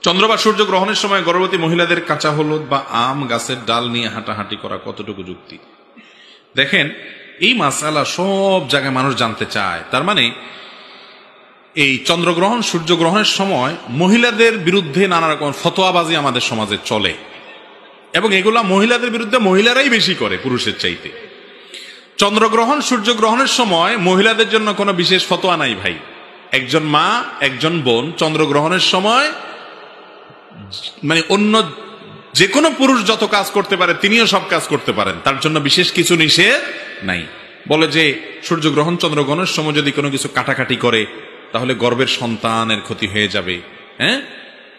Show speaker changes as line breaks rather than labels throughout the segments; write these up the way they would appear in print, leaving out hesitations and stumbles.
চন্দ্র বা সূর্য গ্রহণের সময় গর্ভবতী মহিলাদের কাঁচা হলুদ বা আম গাছের ডাল নিয়ে হাঁটাহাঁটি করা কতটুকু যুক্তি? দেখেন, এই মাসালা সব জায়গায় মানুষ জানতে চায়। তার মানে এই চন্দ্রগ্রহণ সূর্যগ্রহণের সময় মহিলাদের বিরুদ্ধে নানা রকম ফতোয়াবাজি আমাদের সমাজে চলে, এবং এগুলা মহিলাদের বিরুদ্ধে মহিলারাই বেশি করে পুরুষের চাইতে। চন্দ্রগ্রহণ সূর্যগ্রহণের সময় মহিলাদের জন্য কোনো বিশেষ ফতোয়া নাই ভাই। একজন মা, একজন বোন চন্দ্রগ্রহণের সময় মানে অন্য যে কোনো পুরুষ যত কাজ করতে পারে তিনিও সব কাজ করতে পারেন, তার জন্য বিশেষ কিছু নিষেধ নাই। বলে যে সূর্যগ্রহণ চন্দ্রগ্রহণের সময় যদি কোনো কিছু কাটাকাটি করে তাহলে গর্ভের সন্তানের ক্ষতি হয়ে যাবে। হ্যাঁ,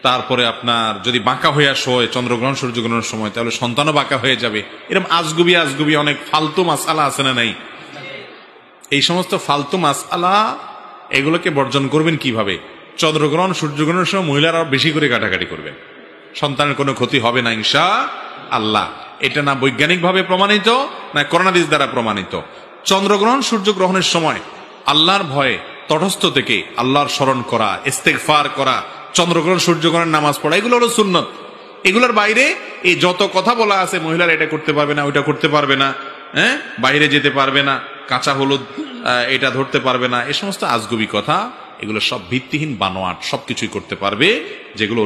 তারপরে আপনার যদি বাঁকা হইয়া শোয় চন্দ্রগ্রহণ সূর্যগ্রহণের সময় তাহলে সন্তানও বাঁকা হয়ে যাবে। এরকম আজগুবি অনেক ফালতু মাসআলা আছে না নাই? এই সমস্ত ফালতু মাসআলা এগুলোকে বর্জন করবেন কিভাবে? চন্দ্রগ্রহণ সূর্যগ্রহণের সময় মহিলারা বেশি করে কাটাকাটি করবেন, সন্তানের কোনো ক্ষতি হবে না ইনশাআল্লাহ। এটা না বৈজ্ঞানিক ভাবে প্রমাণিত, না কোরআন হাদিস দ্বারা প্রমাণিত। চন্দ্রগ্রহণ সূর্যগ্রহণের সময় আল্লাহর ভয়ে তটস্থ থেকে আল্লাহর স্মরণ করা, ইস্তেগফার করা, চন্দ্রগ্রহণ সূর্যগ্রহণের নামাজ পড়া, এগুলো হলো সুন্নত। এগুলোর বাইরে এই যত কথা বলা আছে মহিলারা এটা করতে পারবে না, ওইটা করতে পারবে না, হ্যাঁ, বাইরে যেতে পারবে না, কাঁচা হলুদ এটা ধরতে পারবে না, এ সমস্ত আজগুবি কথা, এগুলো সব ভিত্তিহীন বানোয়াট। সবকিছুই করতে পারবে যেগুলো